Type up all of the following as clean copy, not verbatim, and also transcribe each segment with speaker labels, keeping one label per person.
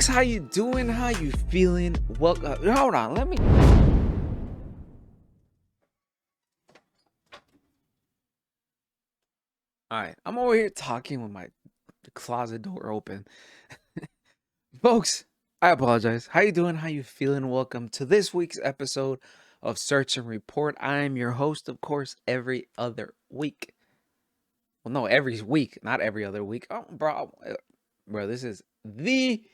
Speaker 1: Folks, how you doing? How you feeling? Well, hold on, let me. All right, I'm over here talking with my closet door open. Folks, I apologize. How you doing? How you feeling? Welcome to this week's episode of Search and Report. I am your host, of course, every other week. Well, no, every week, not every other week. Oh, bro, this is the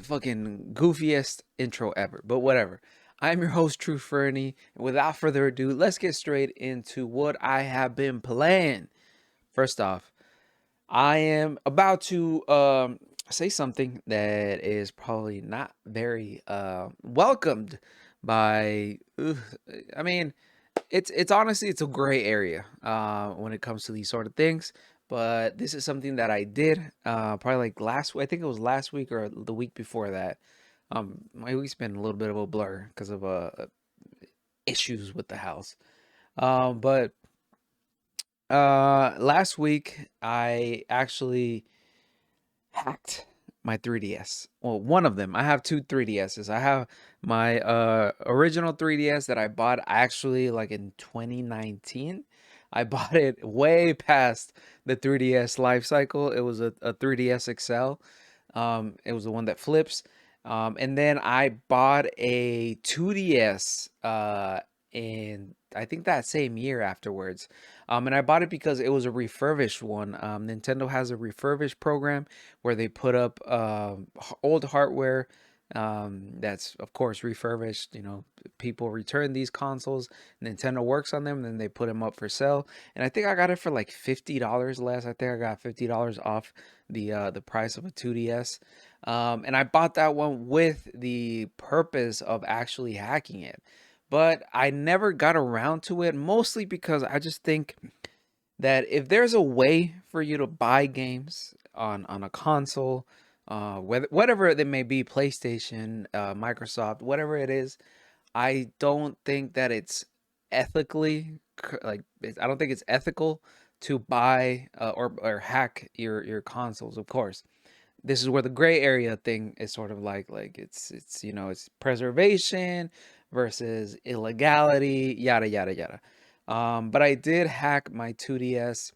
Speaker 1: fucking goofiest intro ever, but whatever. I'm your host, True Fernie, and without further ado, let's get straight into what I have been playing. First off, I am about to say something that is probably not very welcomed by. I mean, it's honestly it's a gray area when it comes to these sort of things. But this is something that I did probably like last week. I think it was last week or the week before that. My week's been a little bit of a blur because of issues with the house. But last week I actually hacked my 3DS. Well, one of them. I have two 3DSs. I have my original 3DS that I bought actually like in 2019. I bought it way past the 3DS life cycle. It was a 3DS XL. It was the one that flips. And then I bought a 2DS in I think that same year afterwards. And I bought it because it was a refurbished one. Nintendo has a refurbished program where they put up old hardware that's of course refurbished. You know, people return these consoles, Nintendo works on them, and then they put them up for sale. And I think I got it for like $50 less. I think I got $50 off the price of a 2DS. And I bought that one with the purpose of actually hacking it. But I never got around to it, mostly because I just think that if there's a way for you to buy games on a console, whatever they may be, PlayStation, Microsoft, whatever it is, I don't think that it's ethically I don't think it's ethical to buy or hack your consoles. Of course, this is where the gray area thing is sort of like it's it's preservation versus illegality, yada yada yada. But I did hack my 2DS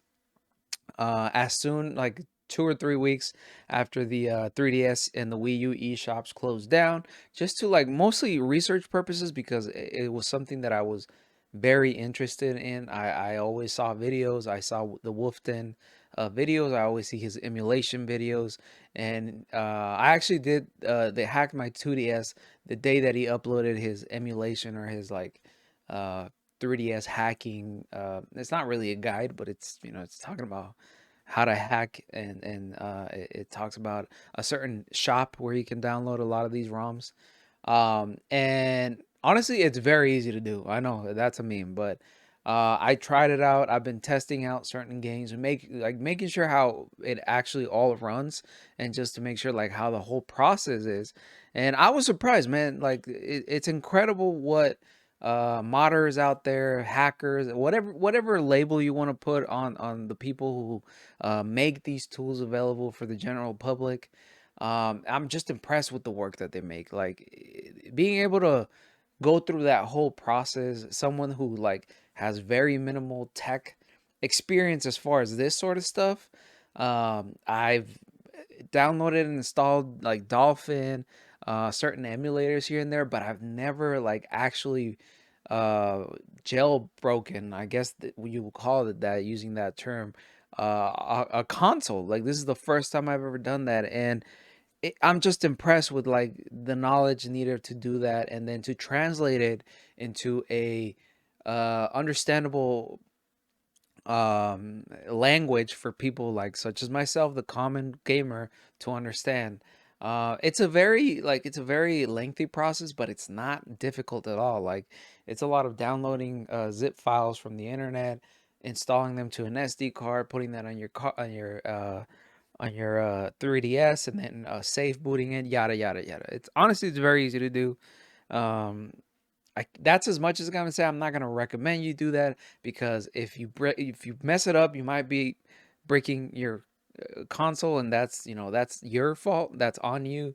Speaker 1: as soon like 2 or 3 weeks after the 3DS and the Wii U eShops closed down, just to like mostly research purposes because it was something that I was very interested in. I always saw videos. I saw the Wolfden videos. I always see his emulation videos, and I actually did. They hacked my 2DS the day that he uploaded his emulation or his like uh 3DS hacking. It's not really a guide, but it's it's talking about how to hack, and it talks about a certain shop where you can download a lot of these ROMs. And honestly, it's very easy to do. I know that's a meme, but I tried it out. I've been testing out certain games and making sure how it actually all runs, and just to make sure like how the whole process is. And I was surprised, man. Like it's incredible what modders out there, hackers, whatever label you want to put on the people who make these tools available for the general public. I'm just impressed with the work that they make. Like being able to go through that whole process, someone who like has very minimal tech experience as far as this sort of stuff. I've downloaded and installed like Dolphin, certain emulators here and there, but I've never like actually uh jailbroken, I guess that you would call it that, using that term, a console. Like this is the first time I've ever done that, and I'm just impressed with like the knowledge needed to do that, and then to translate it into a understandable language for people like such as myself, the common gamer, to understand. It's a very lengthy process, but it's not difficult at all. Like it's a lot of downloading zip files from the internet, installing them to an SD card, putting that on your car on your 3DS, and then safe booting it, yada yada yada. It's honestly it's very easy to do. Um, that's as much as I'm gonna say. I'm not gonna recommend you do that, because if you mess it up, you might be breaking your console, and that's that's your fault. That's on you.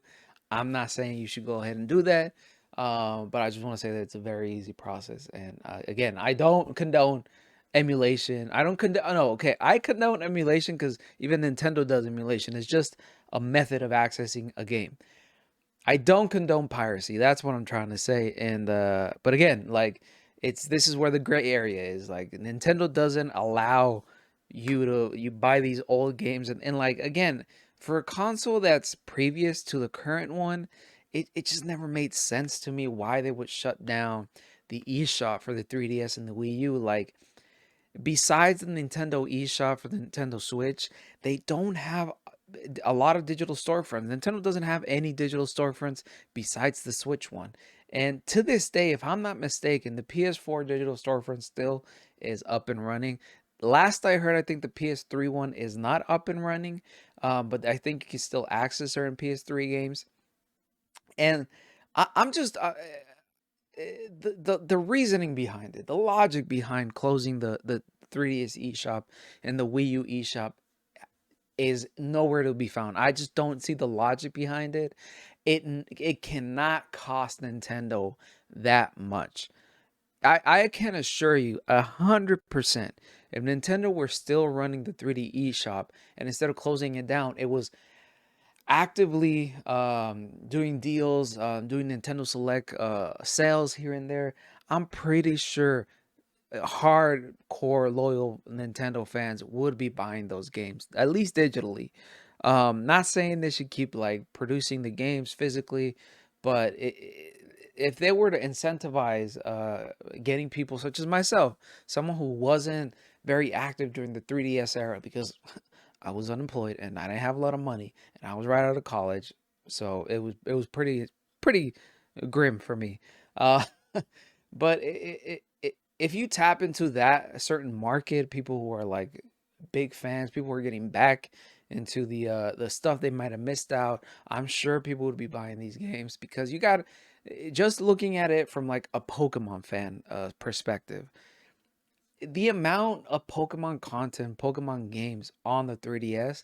Speaker 1: I'm not saying you should go ahead and do that, but I just want to say that it's a very easy process. And again, I don't condone emulation. I don't condone. No, okay, I condone emulation because even Nintendo does emulation. It's just a method of accessing a game. I don't condone piracy. That's what I'm trying to say. And but again, like this is where the gray area is. Like Nintendo doesn't allow you buy these old games and like again, for a console that's previous to the current one, it just never made sense to me why they would shut down the eShop for the 3DS and the Wii U. Like besides the Nintendo eShop for the Nintendo Switch, they don't have a lot of digital storefronts. Nintendo doesn't have any digital storefronts besides the Switch one. And to this day, if I'm not mistaken, the PS4 digital storefront still is up and running. Last I heard, I think the PS3 one is not up and running, but I think you can still access certain PS3 games. And I'm just the reasoning behind it, the logic behind closing the 3DS eShop and the Wii U eShop is nowhere to be found. I just don't see the logic behind it. It cannot cost Nintendo that much. I can assure you 100%, if Nintendo were still running the 3D eShop and instead of closing it down, it was actively doing deals, doing Nintendo Select sales here and there, I'm pretty sure hardcore loyal Nintendo fans would be buying those games, at least digitally. Not saying they should keep like producing the games physically, but if they were to incentivize getting people such as myself, someone who wasn't very active during the 3DS era because I was unemployed and I didn't have a lot of money and I was right out of college, so it was pretty grim for me. Uh, but if you tap into that certain market, people who are like big fans, people who are getting back into the stuff they might have missed out, I'm sure people would be buying these games because you got just looking at it from like a Pokemon fan perspective, the amount of Pokemon content, Pokemon games on the 3DS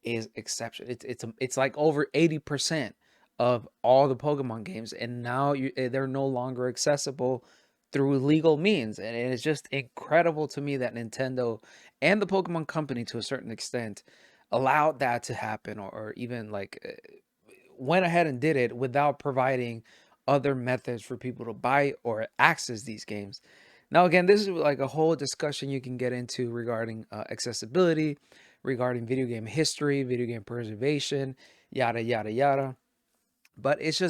Speaker 1: is exceptional. It's like over 80% of all the Pokemon games, and now they're no longer accessible through legal means, and it's just incredible to me that Nintendo and the Pokemon Company, to a certain extent, allowed that to happen, or even like went ahead and did it without providing other methods for people to buy or access these games. Now, again, this is like a whole discussion you can get into regarding accessibility, regarding video game history, video game preservation, yada, yada, yada. But it's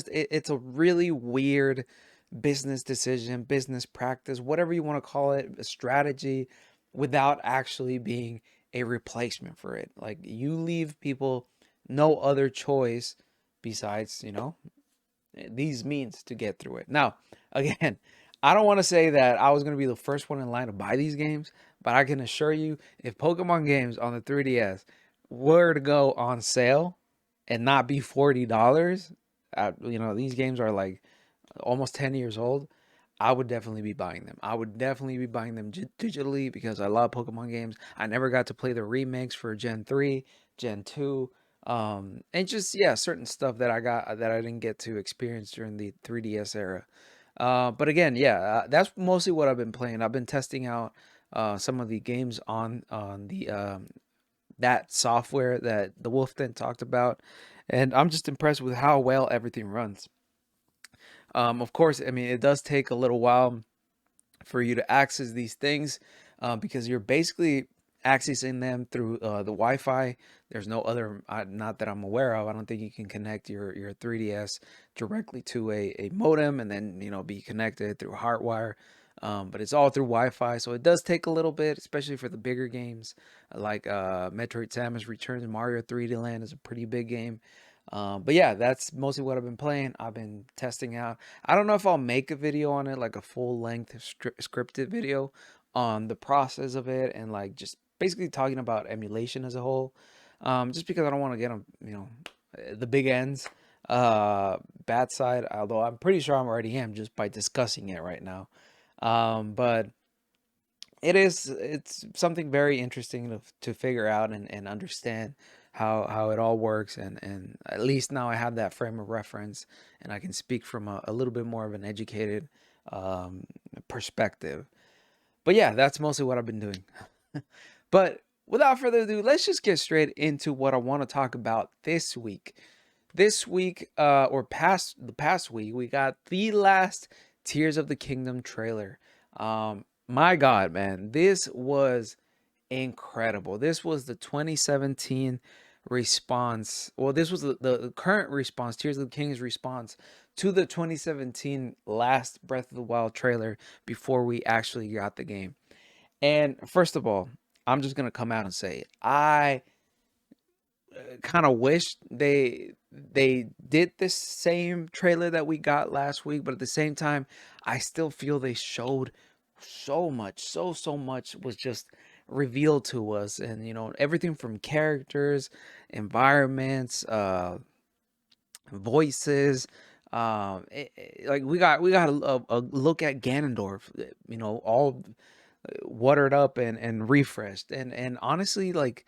Speaker 1: a really weird business decision, business practice, whatever you want to call it, a strategy, without actually being a replacement for it. Like you leave people no other choice besides, these means to get through it. Now, again, I don't want to say that I was going to be the first one in line to buy these games, but I can assure you if Pokemon games on the 3DS were to go on sale and not be $40, these games are like almost 10 years old, I would definitely be buying them. I would definitely be buying them digitally because I love Pokemon games. I never got to play the remakes for Gen 3, Gen 2, and just yeah, certain stuff that I didn't get to experience during the 3DS era. But again, yeah, that's mostly what I've been playing. I've been testing out some of the games on the that software that the Wolf Den talked about, and I'm just impressed with how well everything runs. Of course, I mean, it does take a little while for you to access these things because you're basically accessing them through the Wi-Fi. There's no other, not that I'm aware of. I don't think you can connect your 3DS directly to a modem and then be connected through hardwire. But it's all through Wi-Fi, so it does take a little bit, especially for the bigger games like Metroid Samus Returns. Mario 3D Land is a pretty big game. But yeah, that's mostly what I've been playing. I've been testing out. I don't know if I'll make a video on it, like a full length scripted video on the process of it and like just basically talking about emulation as a whole. Just because I don't want to get on, the big ends, bad side, although I'm pretty sure I'm already am just by discussing it right now. But it's something very interesting to figure out and understand how it all works, and at least now I have that frame of reference, and I can speak from a little bit more of an educated um, perspective. But yeah, that's mostly what I've been doing. But without further ado, let's just get straight into what I want to talk about this week. This week, or the past week, we got the last Tears of the Kingdom trailer. My God, man, this was incredible. This was the 2017 response. Well, this was the current response, Tears of the King's response to the 2017 last Breath of the Wild trailer before we actually got the game. And first of all, I'm just gonna come out and say it. I kind of wish they did this same trailer that we got last week, but at the same time, I still feel they showed so much, so much was just revealed to us, and everything from characters, environments, voices. Like we got a look at Ganondorf, all watered up and refreshed, and honestly, like,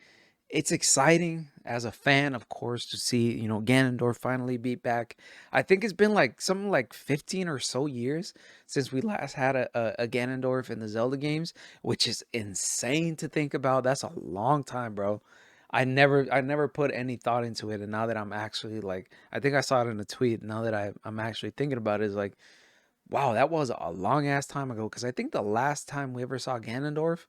Speaker 1: it's exciting as a fan, of course, to see Ganondorf finally be back. I think it's been like something like 15 or so years since we last had a Ganondorf in the Zelda games, which is insane to think about. That's a long time, bro. I never put any thought into it, and now that I'm actually, like, I think I saw it in a tweet. Now that I'm actually thinking about it, is like, wow, that was a long ass time ago. Because I think the last time we ever saw Ganondorf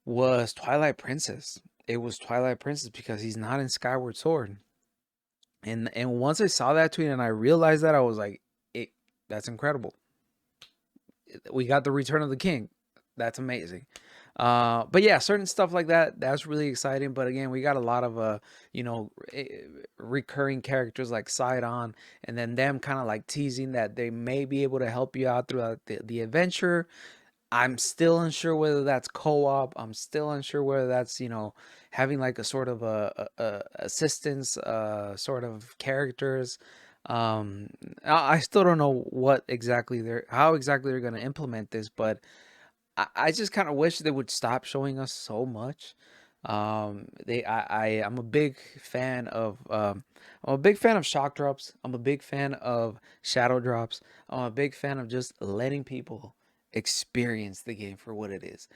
Speaker 1: was Twilight Princess. It was Twilight Princess because he's not in Skyward Sword. And once I saw that tweet and I realized that, I was like, that's incredible. We got the Return of the King. That's amazing. But yeah, certain stuff like that, that's really exciting. But again, we got a lot of recurring characters like Sidon, and then them kind of like teasing that they may be able to help you out throughout the adventure. I'm still unsure whether that's co-op. I'm still unsure whether that's, having like a sort of a assistance sort of characters. Um, I still don't know how exactly they're gonna implement this, but I just kind of wish they would stop showing us so much. I'm a big fan of shock drops. I'm a big fan of shadow drops. I'm a big fan of just letting people experience the game for what it is.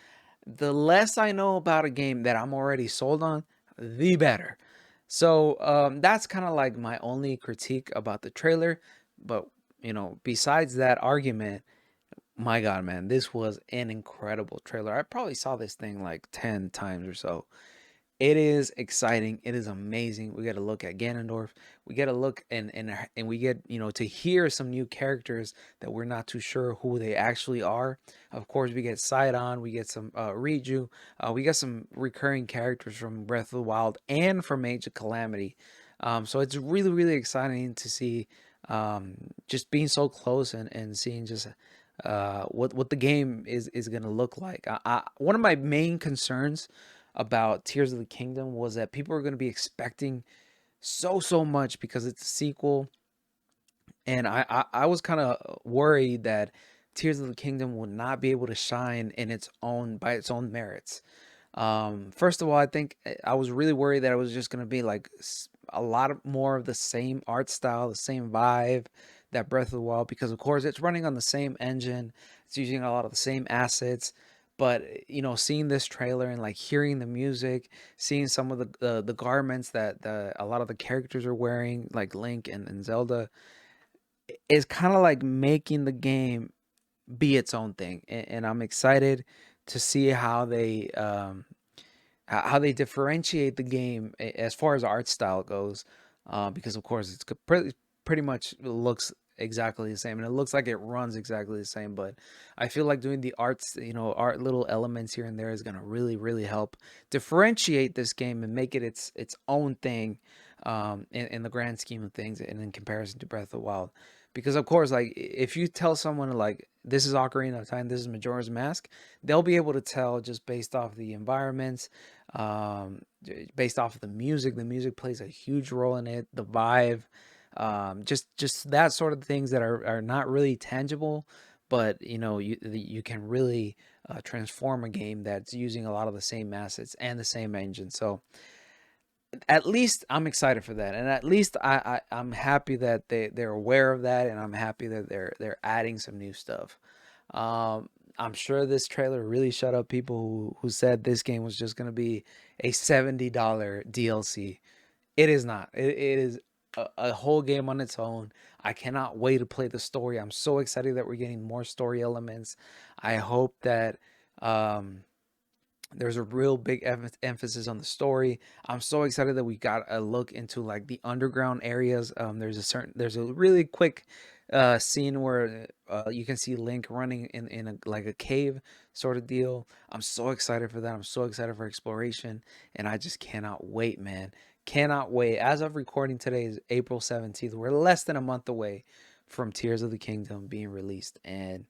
Speaker 1: The less I know about a game that I'm already sold on, the better. So that's kind of like my only critique about the trailer. But besides that argument, my God, man, this was an incredible trailer. I probably saw this thing like 10 times or so. It is exciting. It is amazing. We get to look at Ganondorf. We get to look and we get, to hear some new characters that we're not too sure who they actually are. Of course, we get Sidon, we get some Riju, we get some recurring characters from Breath of the Wild and from Age of Calamity. So it's really, really exciting to see, just being so close and seeing just what the game is gonna look like. One of my main concerns about Tears of the Kingdom was that people are gonna be expecting so much because it's a sequel, and I was kind of worried that Tears of the Kingdom would not be able to shine in its own by its own merits. First of all, I think I was really worried that it was just gonna be like a lot of more of the same art style, the same vibe that Breath of the Wild, because of course it's running on the same engine, it's using a lot of the same assets. But seeing this trailer and like hearing the music, seeing some of the garments that a lot of the characters are wearing, like Link and Zelda, is kind of like making the game be its own thing. And I'm excited to see how they differentiate the game as far as art style goes, because of course it's pretty much looks exactly the same, and it looks like it runs exactly the same. But I feel like doing the arts, art little elements here and there is gonna really help differentiate this game and make it its own thing, in the grand scheme of things, and in comparison to Breath of the Wild. Because of course, like, if you tell someone like this is Ocarina of Time, this is Majora's Mask, they'll be able to tell just based off the environments, based off of the music. The music plays a huge role in it. The vibe, just that sort of things that are not really tangible, but you can really transform a game that's using a lot of the same assets and the same engine. So at least I'm excited for that, and at least I'm happy that they're aware of that, and I'm happy that they're adding some new stuff. I'm sure this trailer really shut up people who said this game was just gonna be a $70 DLC. It is not. It is a whole game on its own. I cannot wait to play the story. I'm so excited that we're getting more story elements. I hope that um, there's a real big emphasis on the story. I'm so excited that we got a look into like the underground areas. There's a really quick scene where you can see Link running in like a cave sort of deal. I'm so excited for that. I'm so excited for exploration, and I just cannot wait, man. Cannot wait. As of recording today is April 17th. We're less than a month away from Tears of the Kingdom being released, and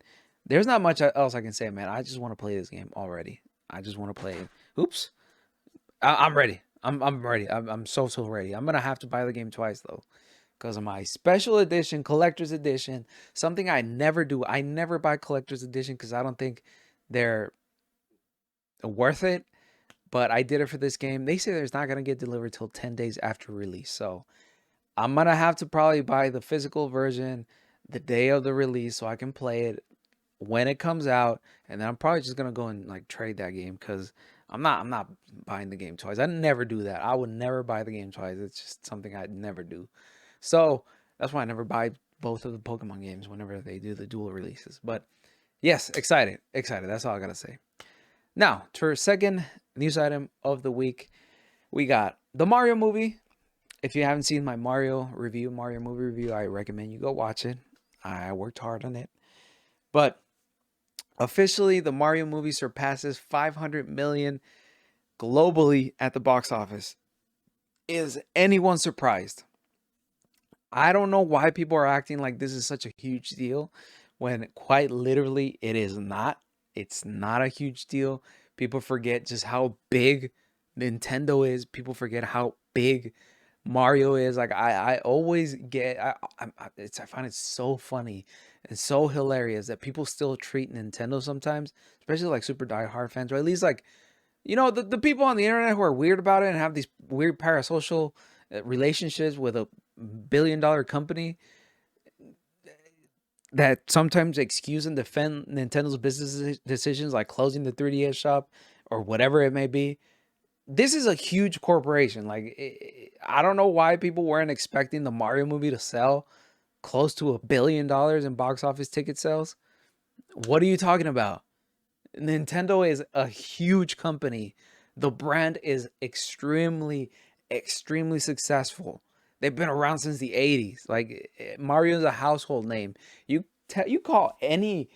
Speaker 1: there's not much else I can say, man. I just want to play this game already. I just want to play it. Oops. I'm ready. I'm ready. I'm so ready. I'm gonna have to buy the game twice though, because of my special edition, collector's edition. Something I never do. I never buy collector's edition because I don't think they're worth it. But I did it for this game. They say it's not gonna get delivered till 10 days after release. So I'm gonna have to probably buy the physical version the day of the release so I can play it when it comes out, and then I'm probably just gonna go and like trade that game because I'm not buying the game twice. I never do that. I would never buy the game twice. It's just something I'd never do. So that's why I never buy both of the Pokemon games whenever they do the dual releases. But yes, excited, excited. That's all I gotta say. Now, to our second news item of the week, we got the Mario movie. If you haven't seen my Mario movie review, I recommend you go watch it. I worked hard on it. But officially, the Mario movie surpasses 500 million globally at the box office. Is anyone surprised? I don't know why people are acting like this is such a huge deal when quite literally it is not. It's not a huge deal. People forget just how big Nintendo is. People forget how big Mario is. Like I always get I find it so funny and so hilarious that people still treat Nintendo sometimes, especially like super diehard fans, or at least like the people on the internet who are weird about it and have these weird parasocial relationships with a billion-dollar company that sometimes excuse and defend Nintendo's business decisions like closing the 3DS shop or whatever it may be. This is a huge corporation. Like I don't know why people weren't expecting the Mario movie to sell close to $1 billion in box office ticket sales. What are you talking about? Nintendo is a huge company. The brand is extremely successful. They've been around since the 80s. Like Mario's a household name. You call any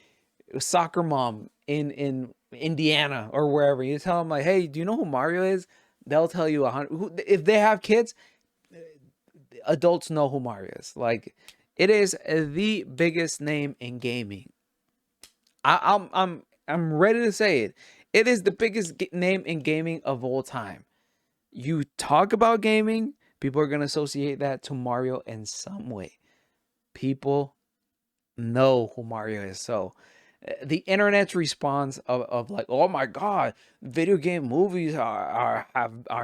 Speaker 1: soccer mom in Indiana or wherever, you tell them like, "Hey, do you know who Mario is?" They'll tell you 100. If they have kids, adults know who Mario is. Like it is the biggest name in gaming. I'm ready to say it. It is the biggest name in gaming of all time. You talk about gaming, people are gonna associate that to Mario in some way. People know who Mario is. So the internet's response of like, oh my god, video game movies are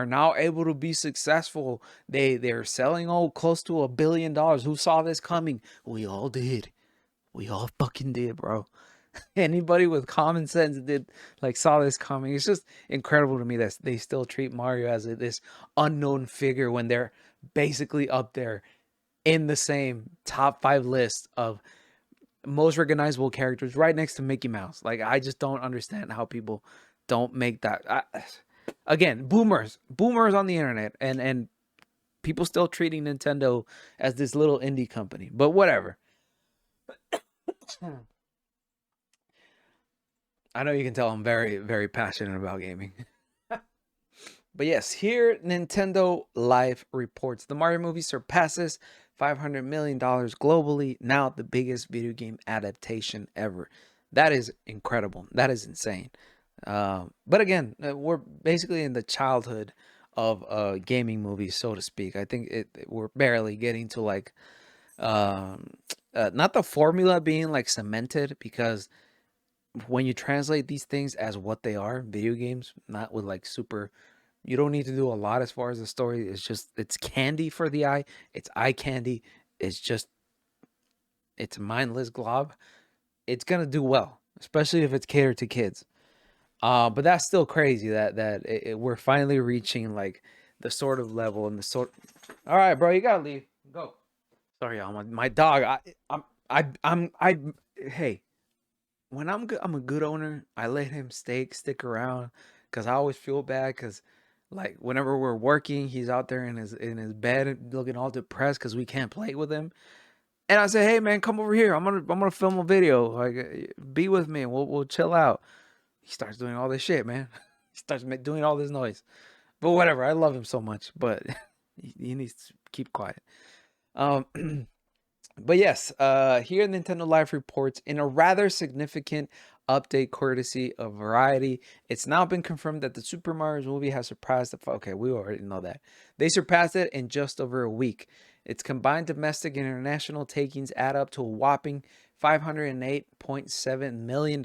Speaker 1: now able to be successful. They're selling close to $1 billion. Who saw this coming? We all did. We all fucking did, bro. Anybody with common sense did like saw this coming. It's just incredible to me that they still treat Mario as this unknown figure when they're basically up there in the same top 5 list of most recognizable characters right next to Mickey Mouse. Like I just don't understand how people don't make that. Again, boomers on the internet, and people still treating Nintendo as this little indie company. But whatever. I know you can tell I'm very passionate about gaming. But yes, here Nintendo Life reports the Mario movie surpasses $500 million globally, now the biggest video game adaptation ever. That is incredible. That is insane. But again, we're basically in the childhood of gaming movies, so to speak. I think we're barely getting to like not the formula being like cemented, because when you translate these things as what they are, video games, not with like super, you don't need to do a lot as far as the story. It's just, it's candy for the eye. It's eye candy. It's just, it's a mindless glob. It's gonna do well, especially if it's catered to kids. But that's still crazy that we're finally reaching like the sort of level and the sort. All right, bro, you gotta leave. Go. Sorry, y'all. My dog. I. Hey, when I'm good, I'm a good owner. I let him stick around, because I always feel bad, because like whenever we're working, he's out there in his bed looking all depressed because we can't play with him. And I say, hey man, come over here. I'm gonna film a video. Like, be with me and we'll chill out. He starts doing all this shit, man. He starts doing all this noise. But whatever, I love him so much, but he needs to keep quiet. Um, but yes, here Nintendo Life reports, in a rather significant update courtesy of Variety, it's now been confirmed that the Super Mario movie has surpassed the. Okay, we already know that. They surpassed it in just over a week. Its combined domestic and international takings add up to a whopping $508.7 million.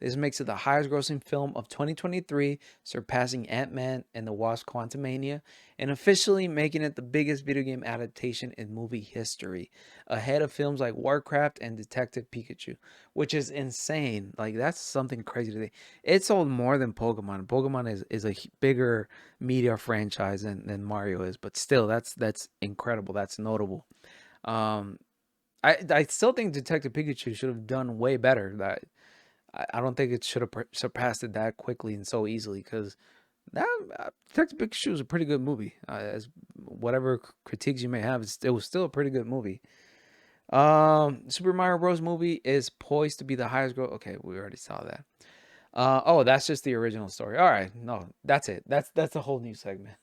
Speaker 1: This makes it the highest grossing film of 2023, surpassing Ant-Man and the Wasp Quantumania, and officially making it the biggest video game adaptation in movie history, ahead of films like Warcraft and Detective Pikachu, which is insane. Like, that's something crazy to think. It sold more than Pokemon. Pokemon is a bigger media franchise than Mario is, but still, that's incredible. That's notable. Um, I still think Detective Pikachu should have done way better. That I don't think it should have surpassed it that quickly and so easily, because that Detective Pikachu is a pretty good movie. As whatever critiques you may have, it was still a pretty good movie. Super Mario Bros. Movie is poised to be the highest growth. Okay, we already saw that. Oh, that's just the original story. All right, no, that's it. That's a whole new segment.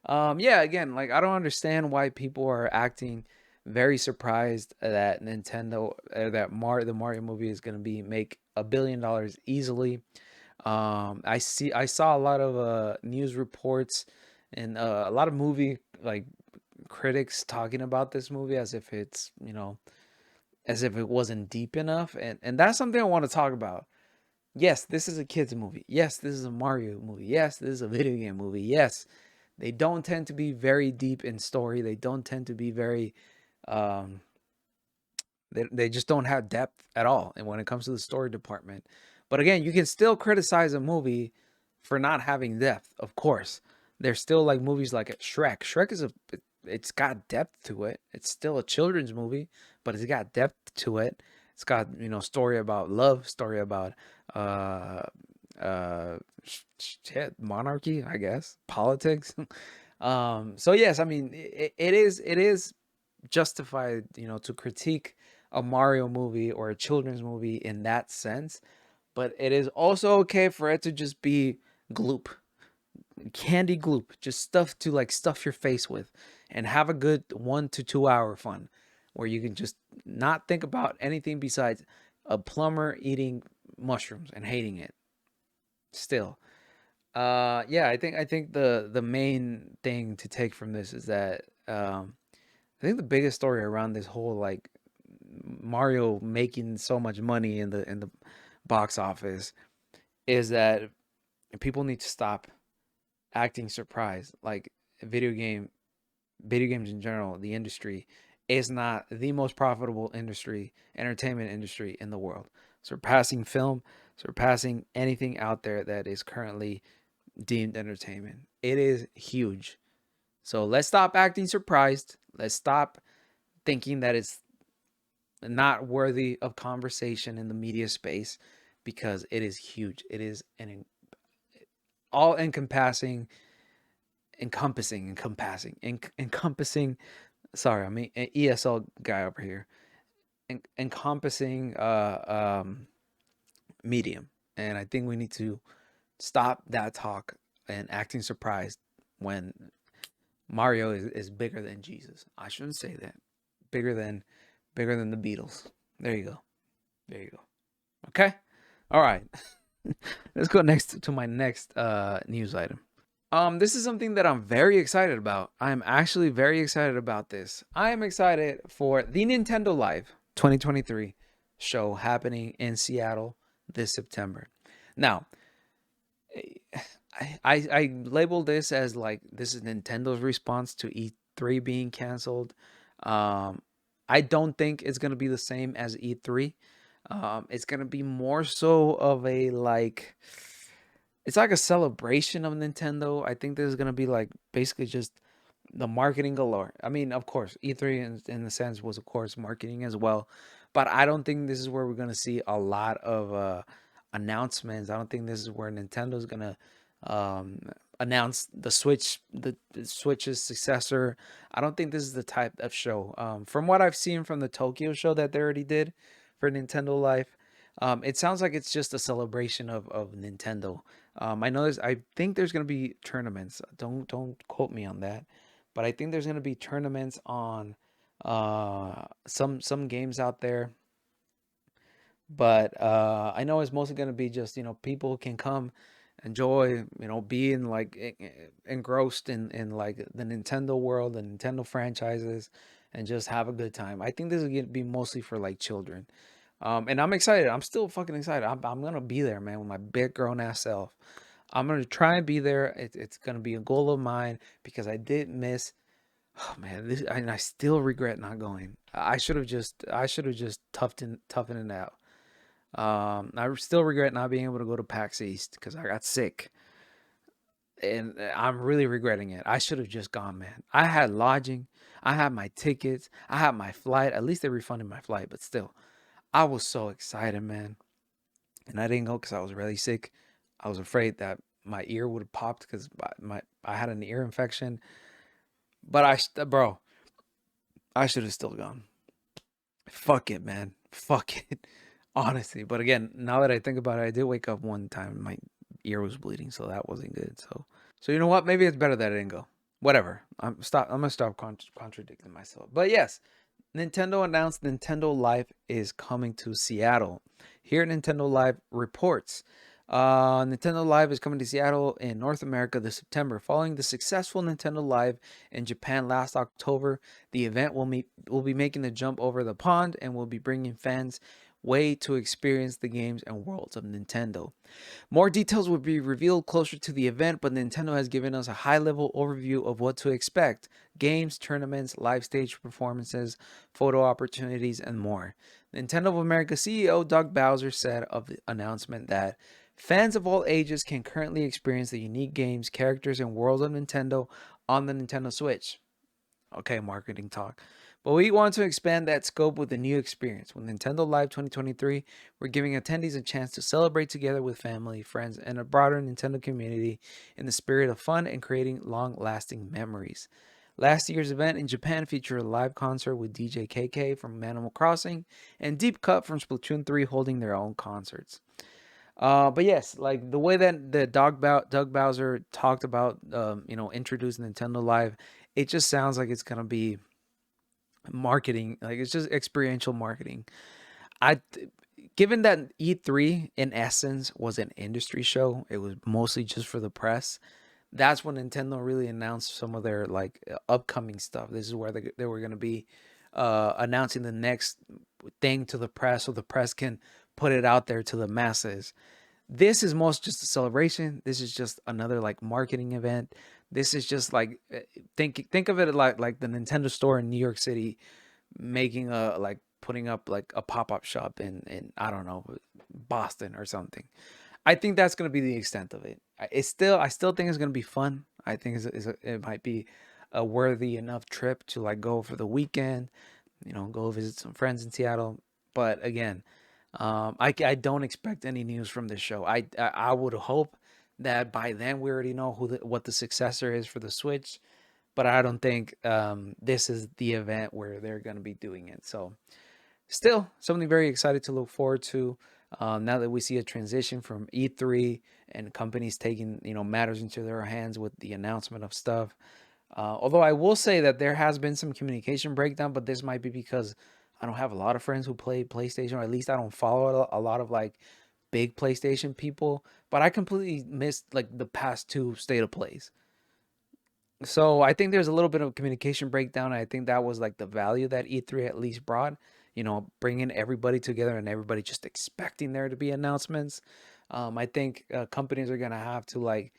Speaker 1: Yeah, again, like, I don't understand why people are acting very surprised that Nintendo, the Mario movie is gonna be make $1 billion easily. I saw a lot of news reports and a lot of movie like critics talking about this movie as if it's, as if it wasn't deep enough, and that's something I want to talk about. Yes, this is a kids movie. Yes, this is a Mario movie. Yes, this is a video game movie. Yes, they don't tend to be very deep in story. They don't tend to be very um they just don't have depth at all, and when it comes to the story department. But again, you can still criticize a movie for not having depth. Of course, there's still like movies like Shrek. Shrek is it's got depth to it. It's still a children's movie, but it's got depth to it. It's got, story about love, story about uh shit, monarchy, I guess, politics. So yes, I mean, it is justified, to critique a Mario movie or a children's movie in that sense, but it is also okay for it to just be gloop, candy gloop, just stuff to like stuff your face with and have a good 1 to 2 hour fun where you can just not think about anything besides a plumber eating mushrooms and hating it still. Yeah, I think the main thing to take from this is that I think the biggest story around this whole like Mario making so much money in the box office is that people need to stop acting surprised. Like, video game video games in general, the industry is not the most profitable industry, entertainment industry in the world, surpassing film, surpassing anything out there that is currently deemed entertainment. It is huge. So let's stop acting surprised. Let's stop thinking that it's not worthy of conversation in the media space, because it is huge. It is an all encompassing, encompassing. Sorry, I mean an ESL guy over here. Encompassing medium, and I think we need to stop that talk and acting surprised when Mario is bigger than Jesus. I shouldn't say that. Bigger than the Beatles. There you go. There you go. Okay? All right. Let's go next to my next news item. This is something that I'm very excited about. I'm actually very excited about this. I am excited for the Nintendo Live 2023 show happening in Seattle this September. Now, I label this as like this is Nintendo's response to E3 being canceled. Um, I don't think it's gonna be the same as E3. It's gonna be more so of a like it's like a celebration of Nintendo. I think this is gonna be like basically just the marketing galore. I mean, of course, E3 in the sense was of course marketing as well, but I don't think this is where we're gonna see a lot of announcements. I don't think this is where Nintendo's gonna um, announce the Switch's successor. I don't think this is the type of show. From what I've seen from the Tokyo show that they already did for Nintendo Life, it sounds like it's just a celebration of Nintendo. I know I think there's gonna be tournaments. Don't quote me on that, but I think there's gonna be tournaments on some games out there. But I know it's mostly gonna be just people can come, enjoy, being like engrossed in like the Nintendo world, the Nintendo franchises, and just have a good time. I think this is gonna be mostly for like children. And I'm excited. I'm still fucking excited. I'm gonna be there, man, with my big grown ass self. I'm gonna try and be there. It's gonna be a goal of mine because I did miss. Oh man, and I still regret not going. I should have just toughened it out. I still regret not being able to go to PAX East because I got sick, and I'm really regretting it. I should have just gone, man. I had lodging, I had my tickets, I had my flight. At least they refunded my flight, but still, I was so excited, man. And I didn't go because I was really sick. I was afraid that my ear would have popped because I had an ear infection. But bro, I should have still gone. Fuck it, man. Fuck it. Honestly. But again, now that I think about it, I did wake up one time and my ear was bleeding, so that wasn't good. So you know what? Maybe it's better that I didn't go. Whatever. I'm gonna stop contradicting myself. But yes, Nintendo announced Nintendo Live is coming to Seattle. Here, Nintendo Live reports. Nintendo Live is coming to Seattle in North America this September. Following the successful Nintendo Live in Japan last October, the event will be making the jump over the pond and will be bringing fans way to experience the games and worlds of Nintendo. More details will be revealed closer to the event, but Nintendo has given us a high level overview of what to expect: games, tournaments, live stage performances, photo opportunities, and more. Nintendo of America CEO Doug Bowser said of the announcement that fans of all ages can currently experience the unique games, characters, and world of Nintendo on the Nintendo Switch. Okay, marketing talk. But we want to expand that scope with a new experience. With Nintendo Live 2023, we're giving attendees a chance to celebrate together with family, friends, and a broader Nintendo community in the spirit of fun and creating long lasting memories. Last year's event in Japan featured a live concert with DJ KK from Animal Crossing and Deep Cut from Splatoon 3 holding their own concerts. But yes, like the way that the Doug Bowser talked about, introducing Nintendo Live, it just sounds like it's gonna be marketing, like it's just experiential marketing. I, given that E3 in essence was an industry show, it was mostly just for the press. That's when Nintendo really announced some of their like upcoming stuff. This is where they were gonna be announcing the next thing to the press, so the press can put it out there to the masses. This is most just a celebration. This is just another like marketing event. This is just like think of it like the Nintendo store in New York City making a like putting up like a pop-up shop in I don't know, Boston or something. I think that's going to be the extent of it. I still think it's going to be fun. I think it might be a worthy enough trip to like go for the weekend, go visit some friends in Seattle. But again, I don't expect any news from this show. I would hope that by then we already know what the successor is for the Switch, but I don't think this is the event where they're going to be doing it. So still something very excited to look forward to. Now that we see a transition from E3 and companies taking matters into their hands with the announcement of stuff. Although I will say that there has been some communication breakdown, but this might be because I don't have a lot of friends who play PlayStation, or at least I don't follow a lot of like big PlayStation people. But I completely missed like the past two state of plays. So I think there's a little bit of communication breakdown. I think that was like the value that E3 at least brought, bringing everybody together and everybody just expecting there to be announcements. I think companies are gonna have to like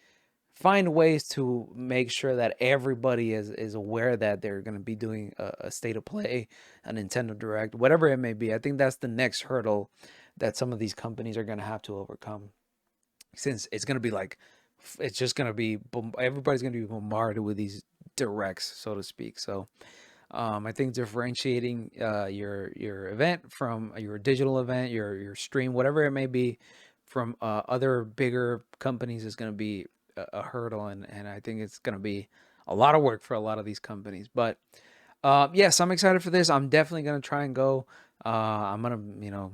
Speaker 1: find ways to make sure that everybody is aware that they're gonna be doing a state of play, a Nintendo Direct, whatever it may be. I think that's the next hurdle that some of these companies are gonna have to overcome, since it's gonna be like it's just gonna be everybody's gonna be bombarded with these directs, so to speak. So I think differentiating your event from your digital event, your stream, whatever it may be, from other bigger companies is going to be a hurdle, and I think it's going to be a lot of work for a lot of these companies. But yes, I'm excited for this. I'm definitely going to try and go. I'm gonna,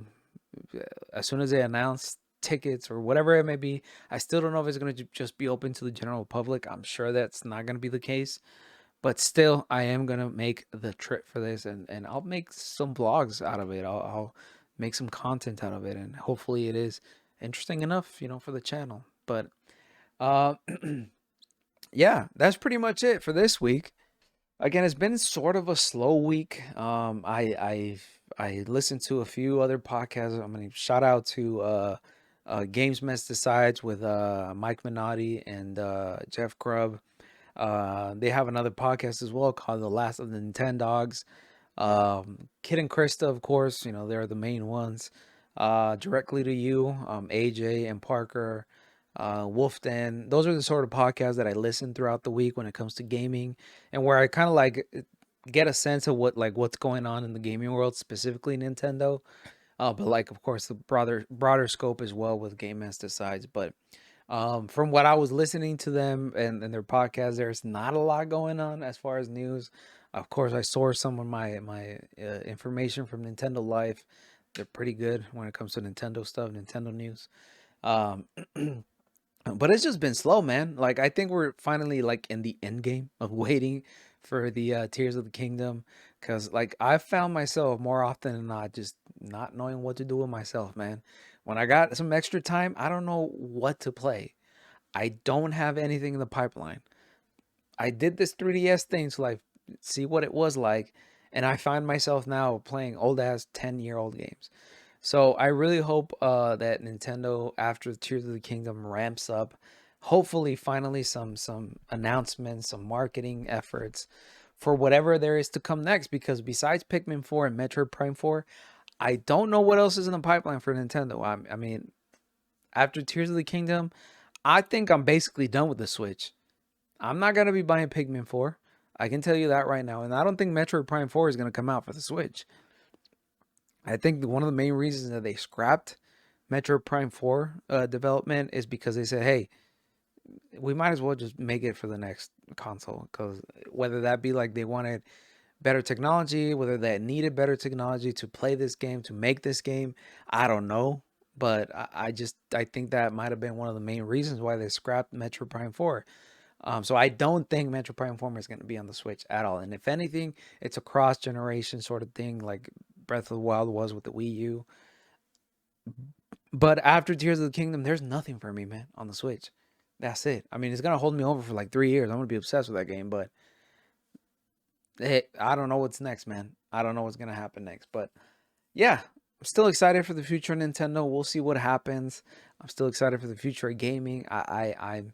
Speaker 1: as soon as they announce tickets or whatever it may be, I still don't know if it's going to just be open to the general public. I'm sure that's not going to be the case, but still, I am gonna make the trip for this, and I'll make some vlogs out of it. I'll make some content out of it, and hopefully it is interesting enough, for the channel. But uh, yeah, that's pretty much it for this week. Again, it's been sort of a slow week. I listened to a few other podcasts. I'm gonna shout out to Games Mess Decides with Mike Minotti and Jeff Grubb. They have another podcast as well called The Last of the Nintendogs. Kid and Krista, of course, they're the main ones. Directly to You, AJ and Parker, Wolf Den. Those are the sort of podcasts that I listen throughout the week when it comes to gaming, and where I kind of like get a sense of what's going on in the gaming world, specifically Nintendo. But like, of course, the broader scope as well with Game Master Sides. But from what I was listening to them and their podcast, there's not a lot going on as far as news. Of course, I source some of my information from Nintendo Life. They're pretty good when it comes to Nintendo stuff, Nintendo news. Um, but it's just been slow, man. Like, I think we're finally like in the end game of waiting for the Tears of the Kingdom, because like I found myself more often than not just not knowing what to do with myself, man. When I got some extra time, I don't know what to play. I don't have anything in the pipeline. I did this 3DS thing to like see what it was like, and I find myself now playing old ass 10-year-old games. So I really hope that Nintendo, after Tears of the Kingdom ramps up, hopefully finally some announcements, some marketing efforts for whatever there is to come next. Because besides Pikmin 4 and Metroid Prime 4, I don't know what else is in the pipeline for Nintendo. I mean, after Tears of the Kingdom, I think I'm basically done with the Switch. I'm not gonna be buying Pikmin 4. I can tell you that right now, and I don't think Metroid Prime 4 is gonna come out for the Switch. I think one of the main reasons that they scrapped Metroid Prime 4 development is because they said, hey, we might as well just make it for the next console. Because whether that be like they wanted better technology, whether that needed better technology to play this game, to make this game, I don't know. But I think that might have been one of the main reasons why they scrapped Metroid Prime 4. So I don't think Metroid Prime 4 is going to be on the Switch at all. And if anything, it's a cross generation sort of thing, like Breath of the Wild was with the Wii U. But after Tears of the Kingdom, there's nothing for me, man, on the Switch. That's it. I mean, it's gonna hold me over for like 3 years. I'm gonna be obsessed with that game, but hey, I don't know what's next, man. I don't know what's gonna happen next. But yeah, I'm still excited for the future of Nintendo. We'll see what happens. I'm still excited for the future of gaming. I'm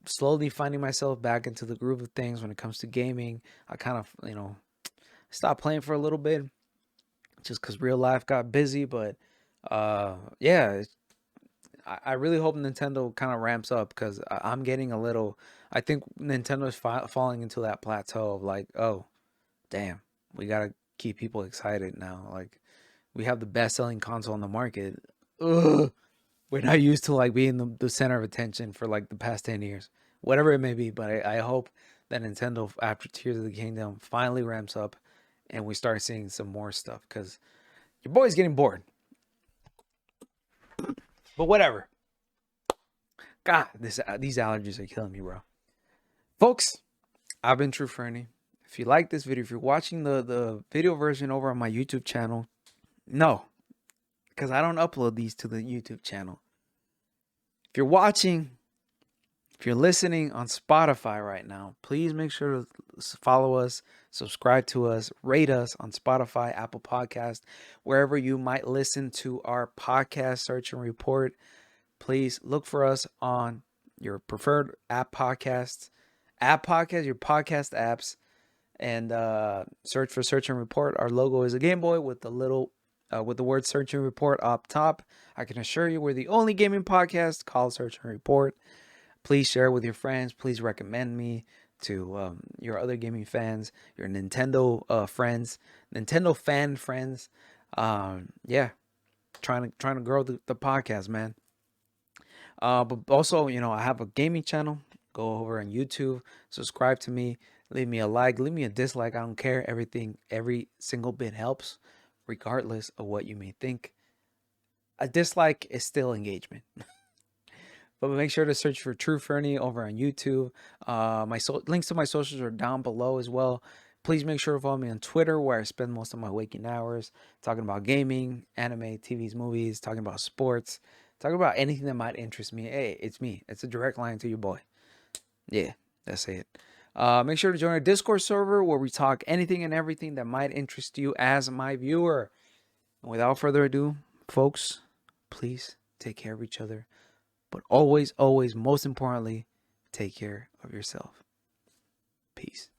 Speaker 1: slowly finding myself back into the groove of things when it comes to gaming. I kind of, stopped playing for a little bit just because real life got busy. But yeah, I really hope Nintendo kind of ramps up, because I'm getting a little. I think Nintendo is falling into that plateau of like, oh, damn, we gotta keep people excited now. Like, we have the best selling console on the market. Ugh. We're not used to like being the center of attention for like the past 10 years, whatever it may be. But I hope that Nintendo, after Tears of the Kingdom, finally ramps up and we start seeing some more stuff, because your boy's getting bored. But whatever. God, these allergies are killing me, bro. Folks, I've been True Fernie. If you like this video, if you're watching the video version over on my YouTube channel, no, because I don't upload these to the YouTube channel. If you're watching If you're listening on Spotify right now, please make sure to follow us, subscribe to us, rate us on Spotify, Apple Podcast, wherever you might listen to our podcast, search and report. Please look for us on your preferred your podcast apps, and search for Search and Report. Our logo is a Game Boy with the little with the word Search and Report up top. I can assure you we're the only gaming podcast called Search and Report. Please share with your friends. Please recommend me to your other gaming fans, your Nintendo friends, Nintendo fan friends. Yeah, trying to grow the podcast, man. But also, I have a gaming channel. Go over on YouTube, subscribe to me, leave me a like, leave me a dislike. I don't care. Every single bit helps, regardless of what you may think. A dislike is still engagement. But make sure to search for True Fernie over on YouTube. Links to my socials are down below as well. Please make sure to follow me on Twitter, where I spend most of my waking hours talking about gaming, anime, TVs, movies, talking about sports, talking about anything that might interest me. Hey, it's me. It's a direct line to your boy. Yeah, that's it. Make sure to join our Discord server, where we talk anything and everything that might interest you as my viewer. And without further ado, folks, please take care of each other. But always, always, most importantly, take care of yourself. Peace.